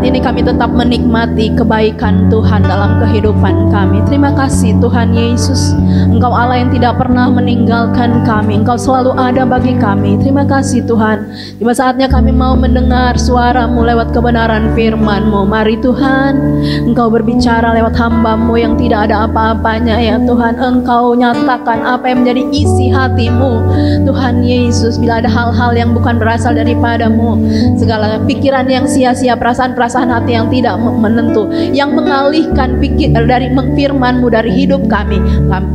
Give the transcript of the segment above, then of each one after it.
saat ini kami tetap menikmati kebaikan Tuhan dalam kehidupan kami. Terima kasih Tuhan Yesus, Engkau Allah yang tidak pernah meninggalkan kami. Engkau selalu ada bagi kami. Terima kasih Tuhan. Tiba saatnya kami mau mendengar suara-Mu lewat kebenaran firman-Mu. Mari Tuhan, Engkau berbicara lewat hamba-Mu yang tidak ada apa-apanya ya Tuhan. Engkau nyatakan apa yang menjadi isi hati-Mu Tuhan Yesus. Bila ada hal-hal yang bukan berasal daripada-Mu, segala pikiran yang sia-sia, perasaan-perasaan hati yang tidak menentu, yang mengalihkan pikir dari firman-Mu dari hidup kami.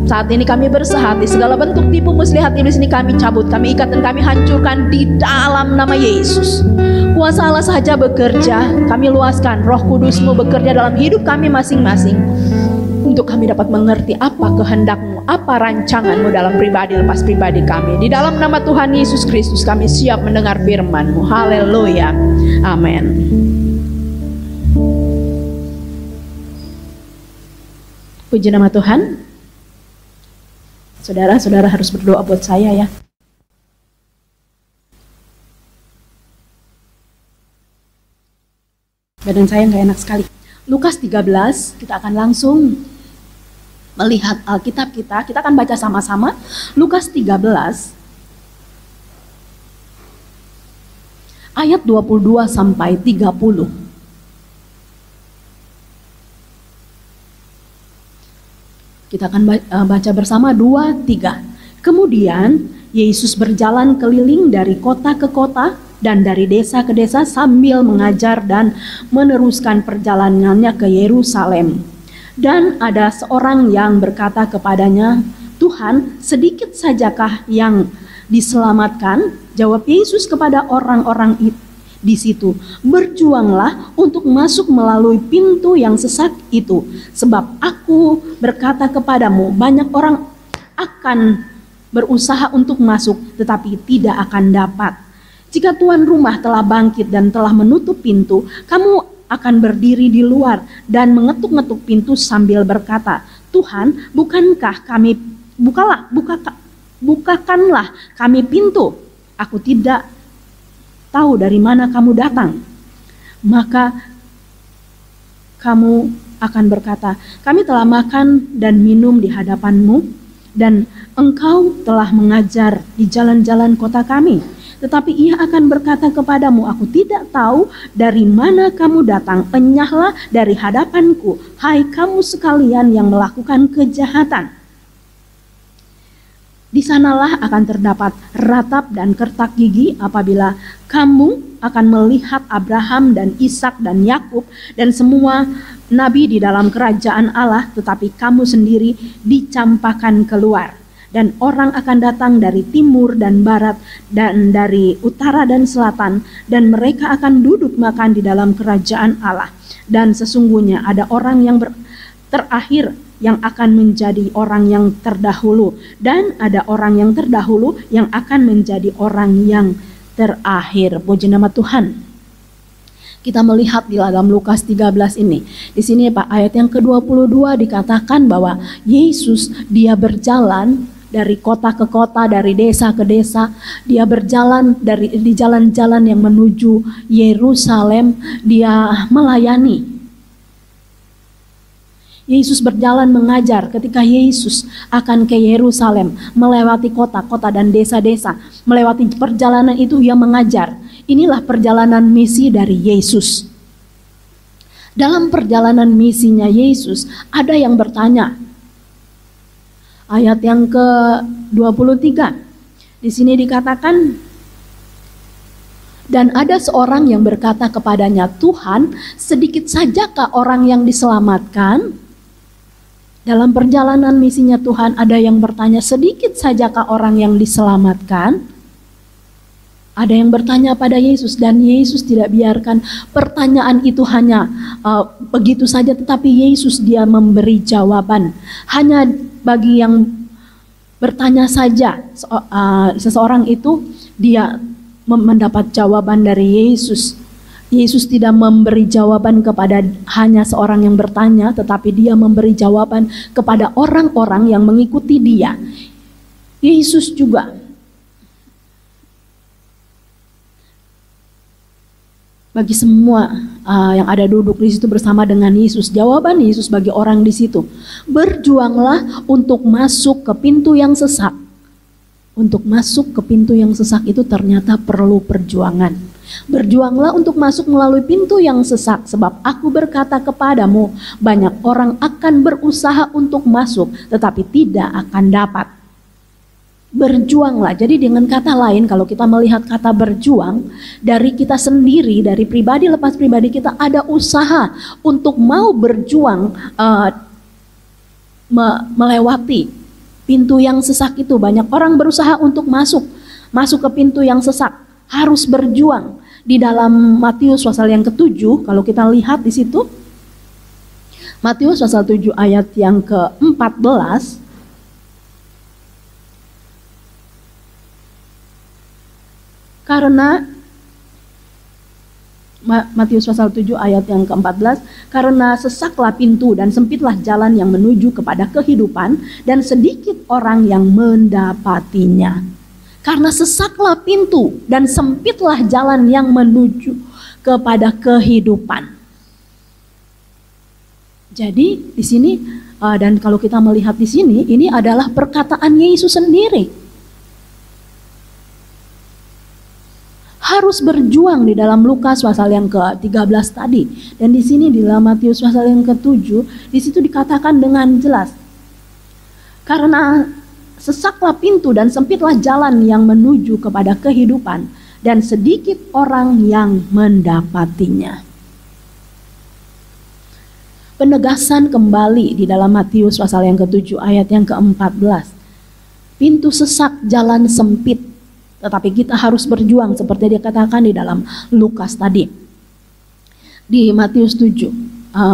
Saat ini kami bersehati, segala bentuk tipu muslihat iblis ini kami cabut, kami ikat dan kami hancurkan di dalam nama Yesus. Kuasa Allah saja bekerja, kami luaskan Roh Kudus-Mu bekerja dalam hidup kami masing-masing, untuk kami dapat mengerti apa kehendak-Mu, apa rancangan-Mu dalam pribadi lepas pribadi kami. Di dalam nama Tuhan Yesus Kristus kami siap mendengar firman-Mu. Haleluya. Amin. Puji nama Tuhan. Saudara-saudara harus berdoa buat saya ya. Badan saya nggak enak sekali. Lukas 13, kita akan langsung melihat Alkitab kita. Kita akan baca sama-sama Lukas 13 ayat 22 sampai 30. Kita akan baca bersama 2, 3. Kemudian Yesus berjalan keliling dari kota ke kota dan dari desa ke desa sambil mengajar dan meneruskan perjalanannya ke Yerusalem. Dan ada seorang yang berkata kepadanya, "Tuhan, sedikit sajakah yang diselamatkan?" Jawab Yesus kepada orang-orang di situ, "Berjuanglah untuk masuk melalui pintu yang sesak itu, sebab aku berkata kepadamu, banyak orang akan berusaha untuk masuk, tetapi tidak akan dapat. Jika tuan rumah telah bangkit dan telah menutup pintu, kamu akan berdiri di luar dan mengetuk-ngetuk pintu sambil berkata, 'Tuhan, bukakanlah kami pintu.' Aku tidak tahu dari mana kamu datang." Maka kamu akan berkata, "Kami telah makan dan minum di hadapan-Mu, dan Engkau telah mengajar di jalan-jalan kota kami." Tetapi ia akan berkata kepadamu, "Aku tidak tahu dari mana kamu datang. Enyahlah dari hadapanku, hai kamu sekalian yang melakukan kejahatan." Di sanalah akan terdapat ratap dan kertak gigi apabila kamu akan melihat Abraham dan Ishak dan Yakub dan semua nabi di dalam kerajaan Allah, tetapi kamu sendiri dicampakkan keluar. Dan orang akan datang dari timur dan barat dan dari utara dan selatan, dan mereka akan duduk makan di dalam kerajaan Allah. Dan sesungguhnya ada orang yang terakhir yang akan menjadi orang yang terdahulu, dan ada orang yang terdahulu yang akan menjadi orang yang terakhir. Puji nama Tuhan. Kita melihat di dalam Lukas 13 ini. Di sini Pak, ayat yang ke-22 dikatakan bahwa Yesus dia berjalan dari kota ke kota, dari desa ke desa. Dia berjalan di jalan-jalan yang menuju Yerusalem. Dia melayani. Yesus berjalan mengajar. Ketika Yesus akan ke Yerusalem, melewati kota-kota dan desa-desa, melewati perjalanan itu ia mengajar. Inilah perjalanan misi dari Yesus. Dalam perjalanan misinya Yesus, ada yang bertanya. Ayat yang ke-23. Di sini dikatakan, dan ada seorang yang berkata kepadanya, "Tuhan, sedikit sajakah orang yang diselamatkan?" Dalam perjalanan misinya Tuhan ada yang bertanya, sedikit sajakah orang yang diselamatkan? Ada yang bertanya pada Yesus, dan Yesus tidak biarkan pertanyaan itu hanya begitu saja, tetapi Yesus dia memberi jawaban. Hanya bagi yang bertanya saja, seseorang itu dia mendapat jawaban dari Yesus. Yesus tidak memberi jawaban kepada hanya seorang yang bertanya, tetapi dia memberi jawaban kepada orang-orang yang mengikuti dia. Yesus juga bagi semua yang ada duduk di situ bersama dengan Yesus. Jawaban Yesus bagi orang di situ, berjuanglah untuk masuk ke pintu yang sesak. Untuk masuk ke pintu yang sesak itu ternyata perlu perjuangan. Berjuanglah untuk masuk melalui pintu yang sesak, sebab aku berkata kepadamu, banyak orang akan berusaha untuk masuk, tetapi tidak akan dapat. Berjuanglah. Jadi dengan kata lain, kalau kita melihat kata berjuang, dari kita sendiri, dari pribadi lepas pribadi kita ada usaha untuk mau berjuang melewati pintu yang sesak itu. Banyak orang berusaha untuk masuk ke pintu yang sesak, harus berjuang. Di dalam Matius pasal yang ke-7, kalau kita lihat di situ, Matius pasal 7 ayat yang ke-14, karena Matius pasal 7 ayat yang ke-14, karena sesaklah pintu dan sempitlah jalan yang menuju kepada kehidupan, dan sedikit orang yang mendapatinya. Karena sesaklah pintu dan sempitlah jalan yang menuju kepada kehidupan. Jadi di sini dan kalau kita melihat di sini, ini adalah perkataan Yesus sendiri. Harus berjuang di dalam Lukas pasal yang ke-13 tadi, dan di sini di dalam Matius pasal yang ke-7, di situ dikatakan dengan jelas, karena sesaklah pintu dan sempitlah jalan yang menuju kepada kehidupan, dan sedikit orang yang mendapatinya. Penegasan kembali di dalam Matius pasal yang ke-7 ayat yang ke-14. Pintu sesak, jalan sempit, tetapi kita harus berjuang seperti dikatakan di dalam Lukas tadi. Di Matius 7,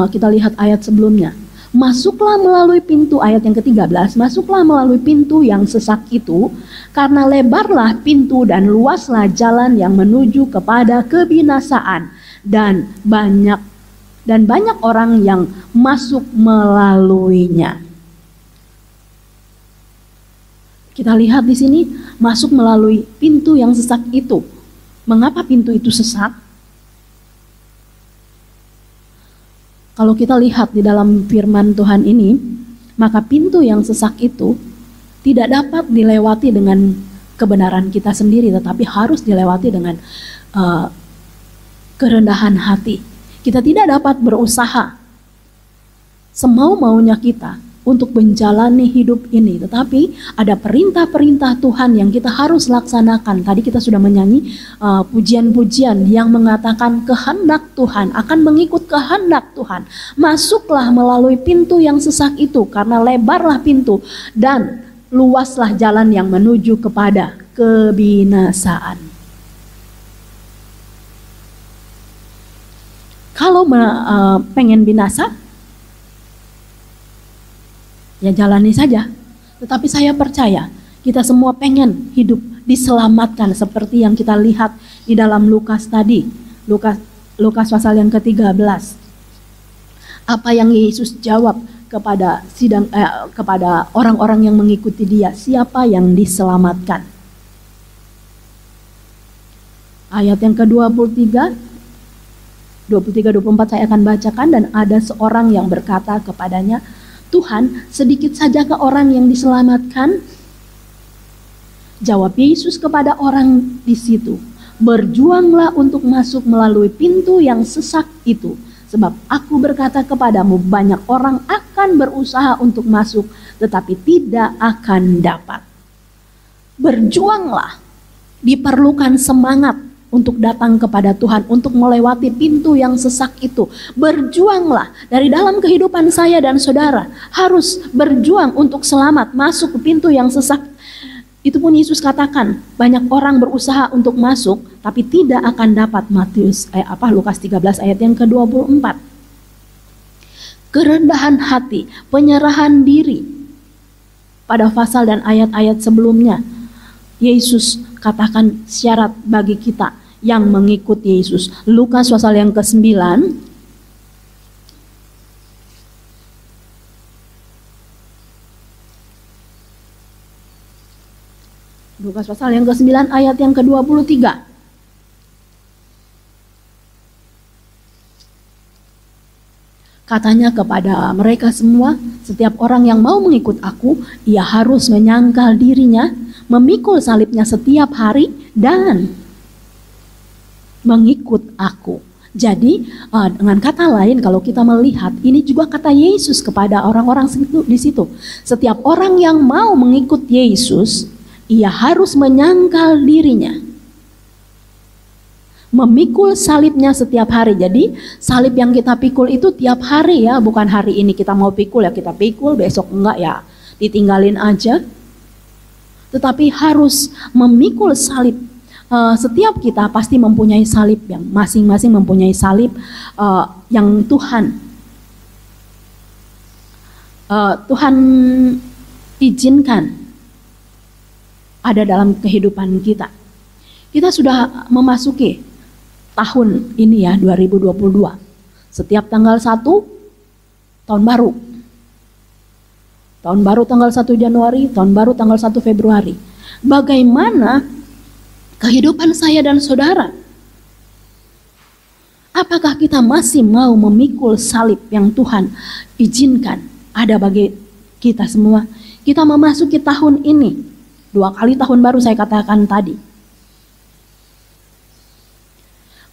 kita lihat ayat sebelumnya. Masuklah melalui pintu, ayat yang ke-13, masuklah melalui pintu yang sesak itu, karena lebarlah pintu dan luaslah jalan yang menuju kepada kebinasaan, dan banyak orang yang masuk melaluinya. Kita lihat di sini, masuk melalui pintu yang sesak itu. Mengapa pintu itu sesak? Kalau kita lihat di dalam firman Tuhan ini, maka pintu yang sesak itu tidak dapat dilewati dengan kebenaran kita sendiri, tetapi harus dilewati dengan kerendahan hati. Kita tidak dapat berusaha semau-maunya kita untuk menjalani hidup ini, tetapi ada perintah-perintah Tuhan yang kita harus laksanakan. Tadi kita sudah menyanyi pujian-pujian yang mengatakan kehendak Tuhan, akan mengikut kehendak Tuhan. Masuklah melalui pintu yang sesak itu, karena lebarlah pintu dan luaslah jalan yang menuju kepada kebinasaan. Kalau pengen binasa, ya jalani saja. Tetapi saya percaya kita semua pengen hidup diselamatkan seperti yang kita lihat di dalam Lukas tadi. Lukas pasal yang ke-13. Apa yang Yesus jawab kepada kepada orang-orang yang mengikuti dia, siapa yang diselamatkan? Ayat yang ke-23, 23-24 saya akan bacakan. Dan ada seorang yang berkata kepadanya, Tuhan, sedikit sajakah orang yang diselamatkan? Jawab Yesus kepada orang di situ, berjuanglah untuk masuk melalui pintu yang sesak itu, sebab aku berkata kepadamu, banyak orang akan berusaha untuk masuk, tetapi tidak akan dapat. Berjuanglah, diperlukan semangat untuk datang kepada Tuhan, untuk melewati pintu yang sesak itu. Berjuanglah. Dari dalam kehidupan saya dan saudara harus berjuang untuk selamat, masuk ke pintu yang sesak. Itu pun Yesus katakan, banyak orang berusaha untuk masuk, tapi tidak akan dapat. Lukas 13 ayat yang ke-24. Kerendahan hati, penyerahan diri. Pada pasal dan ayat-ayat sebelumnya, Yesus katakan syarat bagi kita yang mengikuti Yesus. Lukas pasal yang ke-9 Lukas pasal yang ke-9 ayat yang ke-23. Katanya kepada mereka semua, setiap orang yang mau mengikut aku, ia harus menyangkal dirinya, memikul salibnya setiap hari, dan mengikut aku. Jadi dengan kata lain, kalau kita melihat, ini juga kata Yesus kepada orang-orang di situ. Setiap orang yang mau mengikut Yesus, ia harus menyangkal dirinya, memikul salibnya setiap hari. Jadi salib yang kita pikul itu tiap hari ya, bukan hari ini kita mau pikul ya kita pikul, besok enggak ya ditinggalin aja. Tetapi harus memikul salib. Setiap kita pasti mempunyai salib, yang masing-masing mempunyai salib yang Tuhan izinkan ada dalam kehidupan kita. Kita sudah memasuki tahun ini ya, 2022. Setiap tanggal 1 tahun baru. Tahun baru tanggal 1 Januari, tahun baru tanggal 1 Februari. Bagaimana kehidupan saya dan saudara? Apakah kita masih mau memikul salib yang Tuhan izinkan ada bagi kita semua? Kita memasuki tahun ini, 2 kali tahun baru saya katakan tadi.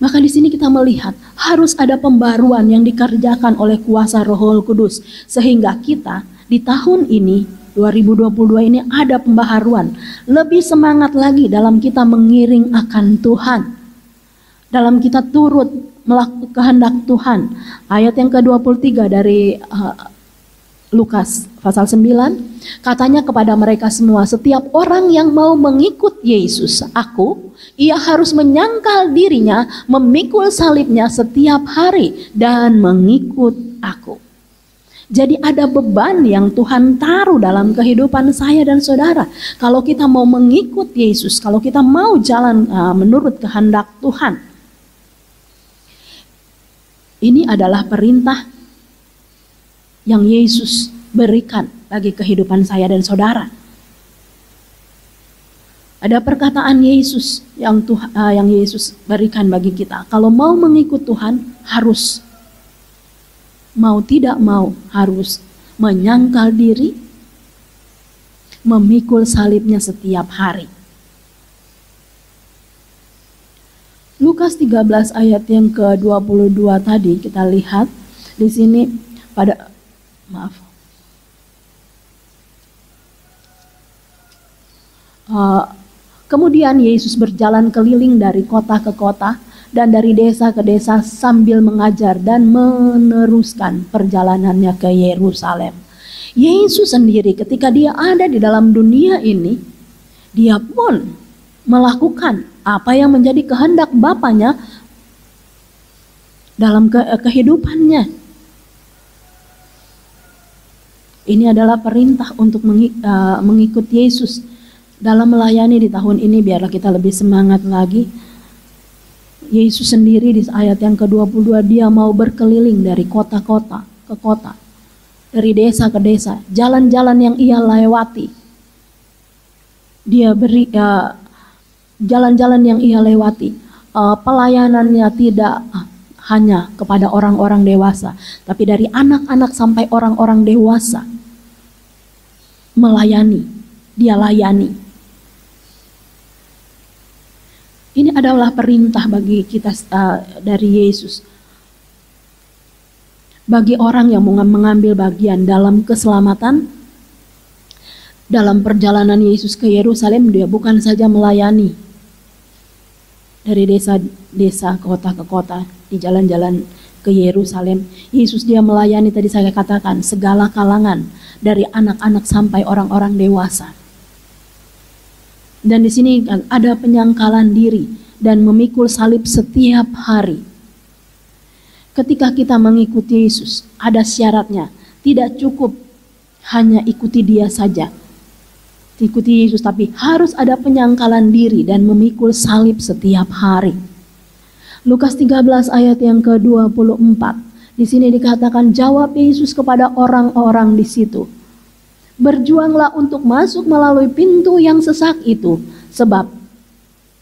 Maka di sini kita melihat harus ada pembaruan yang dikerjakan oleh kuasa Roh Kudus, sehingga kita di tahun ini 2022 ini ada pembaharuan, lebih semangat lagi dalam kita mengiring akan Tuhan, dalam kita turut melakukan kehendak Tuhan. Ayat yang ke-23 dari Lukas pasal 9, katanya kepada mereka semua, setiap orang yang mau mengikut Yesus, aku, ia harus menyangkal dirinya, memikul salibnya setiap hari, dan mengikut aku. Jadi ada beban yang Tuhan taruh dalam kehidupan saya dan saudara. Kalau kita mau mengikut Yesus, kalau kita mau jalan menurut kehendak Tuhan, ini adalah perintah yang Yesus berikan bagi kehidupan saya dan saudara. Ada perkataan Yesus yang Yesus berikan bagi kita. Kalau mau mengikut Tuhan, harus, mau tidak mau, harus menyangkal diri, memikul salibnya setiap hari. Lukas 13 ayat yang ke-22 tadi kita lihat di sini kemudian Yesus berjalan keliling dari kota ke kota dan dari desa ke desa sambil mengajar dan meneruskan perjalanannya ke Yerusalem. Yesus sendiri ketika dia ada di dalam dunia ini, dia pun melakukan apa yang menjadi kehendak Bapanya dalam kehidupannya. Ini adalah perintah untuk mengikut Yesus dalam melayani di tahun ini. Biarlah kita lebih semangat lagi. Yesus sendiri di ayat yang ke-22, dia mau berkeliling dari kota-kota ke kota, dari desa ke desa, jalan-jalan yang ia lewati. Dia beri jalan-jalan yang ia lewati, pelayanannya tidak hanya kepada orang-orang dewasa, tapi dari anak-anak sampai orang-orang dewasa melayani, dia layani. Ini adalah perintah bagi kita dari Yesus. Bagi orang yang mau mengambil bagian dalam keselamatan, dalam perjalanan Yesus ke Yerusalem, dia bukan saja melayani dari desa-desa, kota ke kota, di jalan-jalan ke Yerusalem. Yesus dia melayani, tadi saya katakan, segala kalangan, dari anak-anak sampai orang-orang dewasa. Dan di sini ada penyangkalan diri dan memikul salib setiap hari. Ketika kita mengikuti Yesus, ada syaratnya. Tidak cukup hanya ikuti dia saja, ikuti Yesus, tapi harus ada penyangkalan diri dan memikul salib setiap hari. Lukas 13 ayat yang ke-24. Di sini dikatakan, jawab Yesus kepada orang-orang di situ, berjuanglah untuk masuk melalui pintu yang sesak itu, sebab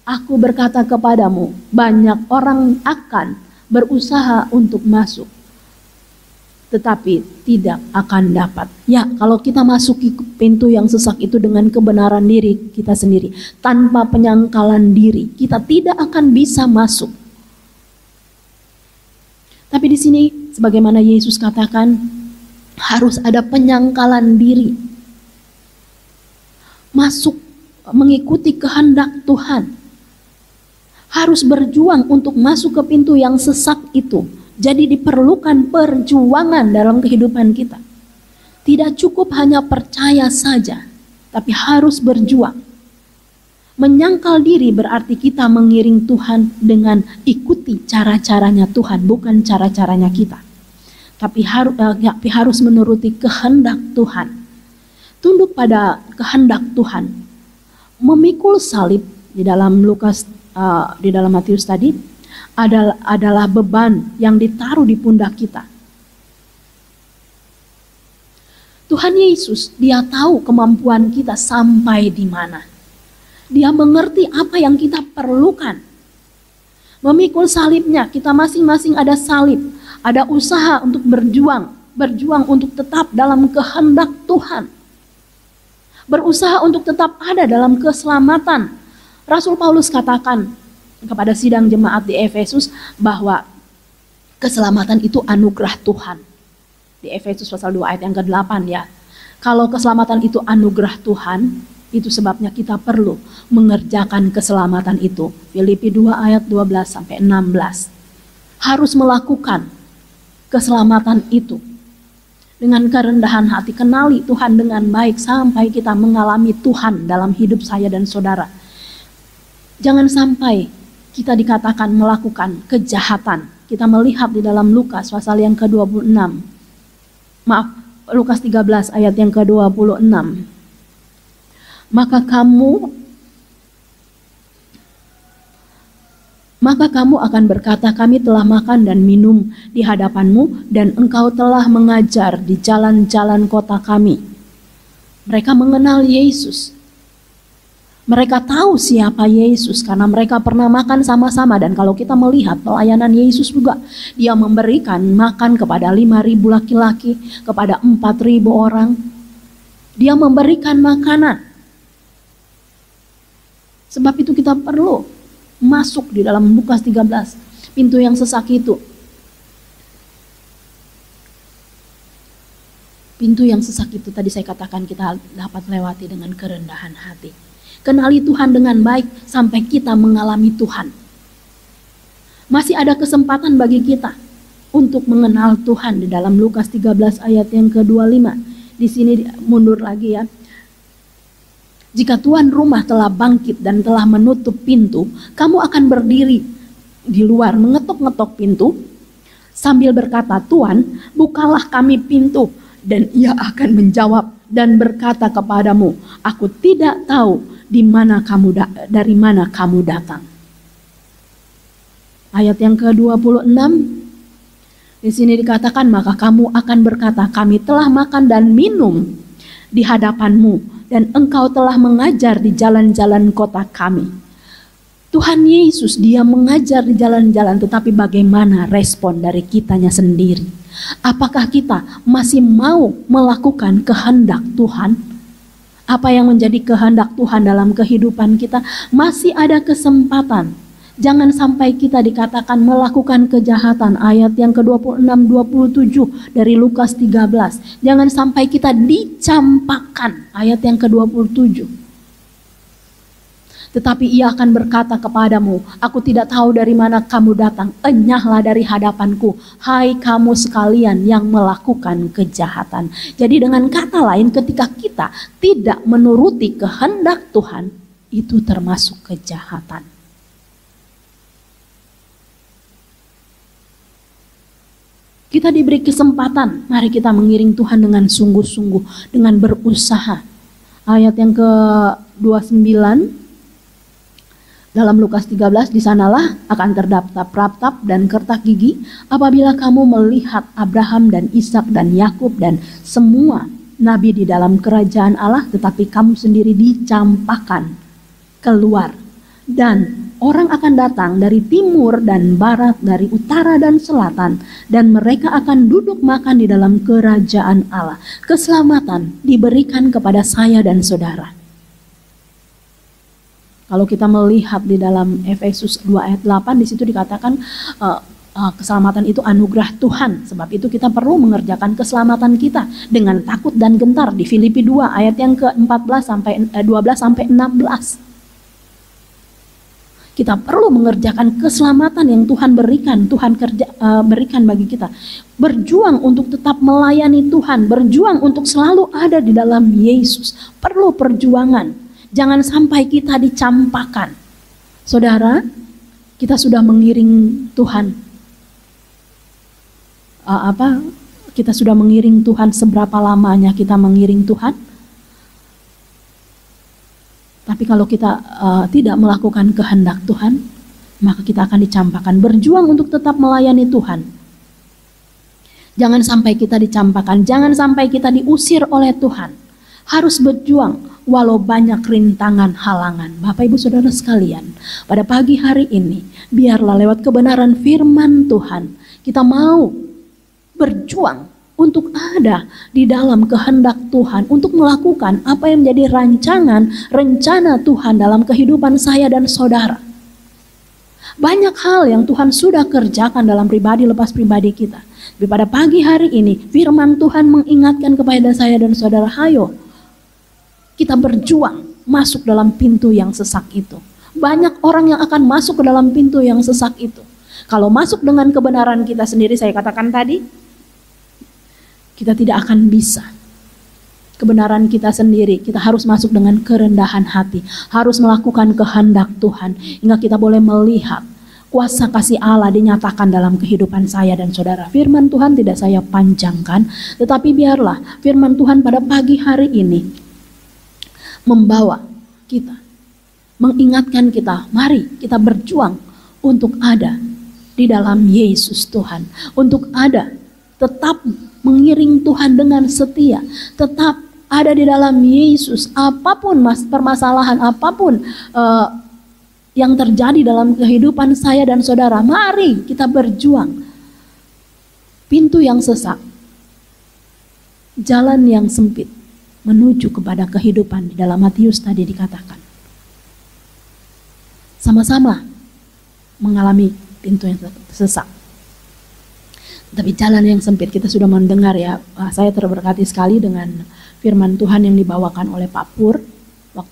aku berkata kepadamu, banyak orang akan berusaha untuk masuk. tetapi tidak akan dapat. Ya, kalau kita masuki pintu yang sesak itu dengan kebenaran diri kita sendiri, tanpa penyangkalan diri, kita tidak akan bisa masuk. Tapi di sini sebagaimana Yesus katakan, harus ada penyangkalan diri. Masuk mengikuti kehendak Tuhan. Harus berjuang untuk masuk ke pintu yang sesak itu. Jadi diperlukan perjuangan dalam kehidupan kita. Tidak cukup hanya percaya saja, tapi harus berjuang. Menyangkal diri berarti kita mengiring Tuhan dengan ikuti cara-caranya Tuhan, bukan cara-caranya kita. Tapi harus menuruti kehendak Tuhan. Tunduk pada kehendak Tuhan. Memikul salib di dalam di dalam Matius tadi adalah beban yang ditaruh di pundak kita. Tuhan Yesus, Dia tahu kemampuan kita sampai di mana. Dia mengerti apa yang kita perlukan. Memikul salibnya, kita masing-masing ada salib, ada usaha untuk berjuang untuk tetap dalam kehendak Tuhan. Berusaha untuk tetap ada dalam keselamatan. Rasul Paulus katakan kepada sidang jemaat di Efesus bahwa keselamatan itu anugerah Tuhan. Di Efesus pasal 2 ayat yang ke-8 ya. Kalau keselamatan itu anugerah Tuhan, itu sebabnya kita perlu mengerjakan keselamatan itu. Filipi 2 ayat 12 sampai 16. Harus melakukan keselamatan itu. Dengan kerendahan hati, kenali Tuhan dengan baik sampai kita mengalami Tuhan dalam hidup saya dan saudara. Jangan sampai kita dikatakan melakukan kejahatan. Kita melihat di dalam Lukas pasal yang ke-26. Maaf, Lukas 13 ayat yang ke-26. Maka kamu akan berkata, kami telah makan dan minum di hadapanmu dan engkau telah mengajar di jalan-jalan kota kami. Mereka mengenal Yesus. Mereka tahu siapa Yesus karena mereka pernah makan sama-sama. Dan kalau kita melihat pelayanan Yesus juga, Dia memberikan makan kepada 5.000 laki-laki, kepada 4.000 orang. Dia memberikan makanan. Sebab itu kita perlu masuk di dalam Lukas 13, pintu yang sesak itu. Pintu yang sesak itu tadi saya katakan kita dapat lewati dengan kerendahan hati. Kenali Tuhan dengan baik sampai kita mengalami Tuhan. Masih ada kesempatan bagi kita untuk mengenal Tuhan di dalam Lukas 13 ayat yang ke-25. Di sini mundur lagi ya. Jika tuan rumah telah bangkit dan telah menutup pintu, kamu akan berdiri di luar mengetok-ngetok pintu sambil berkata, Tuan, bukalah kami pintu. Dan ia akan menjawab dan berkata kepadamu, aku tidak tahu dari mana kamu datang. Ayat yang ke-26 di sini dikatakan, maka kamu akan berkata, kami telah makan dan minum di hadapanmu dan engkau telah mengajar di jalan-jalan kota kami. Tuhan Yesus, Dia mengajar di jalan-jalan, tetapi bagaimana respon dari kitanya sendiri? Apakah kita masih mau melakukan kehendak Tuhan? Apa yang menjadi kehendak Tuhan dalam kehidupan kita? Masih ada kesempatan. Jangan sampai kita dikatakan melakukan kejahatan. Ayat yang ke-26-27 dari Lukas 13. Jangan sampai kita dicampakkan. Ayat yang ke-27. Tetapi ia akan berkata kepadamu, aku tidak tahu dari mana kamu datang. Enyahlah dari hadapanku, hai kamu sekalian yang melakukan kejahatan. Jadi dengan kata lain, ketika kita tidak menuruti kehendak Tuhan, itu termasuk kejahatan. Kita diberi kesempatan, mari kita mengiring Tuhan dengan sungguh-sungguh, dengan berusaha. Ayat yang ke-29 dalam Lukas 13, di sanalah akan terdapat ratap dan kertak gigi apabila kamu melihat Abraham dan Ishak dan Yakub dan semua nabi di dalam kerajaan Allah, tetapi kamu sendiri dicampakkan keluar dan orang akan datang dari timur dan barat, dari utara dan selatan, dan mereka akan duduk makan di dalam kerajaan Allah. Keselamatan diberikan kepada saya dan saudara. Kalau kita melihat di dalam Efesus 2 ayat 8, di situ dikatakan keselamatan itu anugerah Tuhan. Sebab itu kita perlu mengerjakan keselamatan kita dengan takut dan gentar. Di Filipi 2 ayat yang ke-12 sampai 16. Kita perlu mengerjakan keselamatan yang Tuhan berikan, berikan bagi kita. Berjuang untuk tetap melayani Tuhan, berjuang untuk selalu ada di dalam Yesus. Perlu perjuangan. Jangan sampai kita dicampakkan. Saudara, kita sudah mengiring Tuhan. Kita sudah mengiring Tuhan, seberapa lamanya kita mengiring Tuhan? Tapi kalau kita tidak melakukan kehendak Tuhan, maka kita akan dicampakkan. Berjuang untuk tetap melayani Tuhan. Jangan sampai kita dicampakkan, jangan sampai kita diusir oleh Tuhan. Harus berjuang walau banyak rintangan halangan. Bapak Ibu Saudara sekalian, pada pagi hari ini biarlah lewat kebenaran firman Tuhan kita mau berjuang untuk ada di dalam kehendak Tuhan, untuk melakukan apa yang menjadi rencana Tuhan dalam kehidupan saya dan saudara. Banyak hal yang Tuhan sudah kerjakan dalam pribadi lepas pribadi kita. Tapi pada pagi hari ini firman Tuhan mengingatkan kepada saya dan saudara, hayo kita berjuang masuk dalam pintu yang sesak itu. Banyak orang yang akan masuk ke dalam pintu yang sesak itu. Kalau masuk dengan kebenaran kita sendiri, saya katakan tadi, kita tidak akan bisa. Kebenaran kita sendiri, kita harus masuk dengan kerendahan hati. Harus melakukan kehendak Tuhan. Hingga kita boleh melihat kuasa kasih Allah dinyatakan dalam kehidupan saya dan saudara. Firman Tuhan tidak saya panjangkan, tetapi biarlah firman Tuhan pada pagi hari ini membawa kita, mengingatkan kita, mari kita berjuang untuk ada di dalam Yesus Tuhan. Untuk ada, tetap mengiring Tuhan dengan setia, tetap ada di dalam Yesus. Apapun permasalahan, apapun yang terjadi dalam kehidupan saya dan saudara, mari kita berjuang. Pintu yang sesak, jalan yang sempit, menuju kepada kehidupan. Di dalam Matius tadi dikatakan, sama-sama mengalami pintu yang sesak. Tapi jalan yang sempit, kita sudah mendengar ya, saya terberkati sekali dengan firman Tuhan yang dibawakan oleh Pak Pur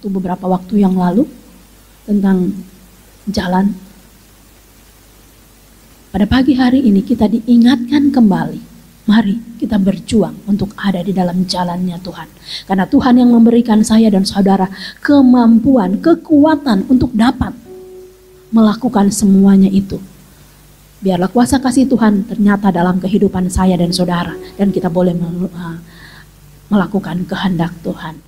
beberapa waktu yang lalu tentang jalan. Pada pagi hari ini kita diingatkan kembali, mari kita berjuang untuk ada di dalam jalannya Tuhan. Karena Tuhan yang memberikan saya dan saudara kemampuan, kekuatan untuk dapat melakukan semuanya itu. Biarlah kuasa kasih Tuhan ternyata dalam kehidupan saya dan saudara. Dan kita boleh melakukan kehendak Tuhan.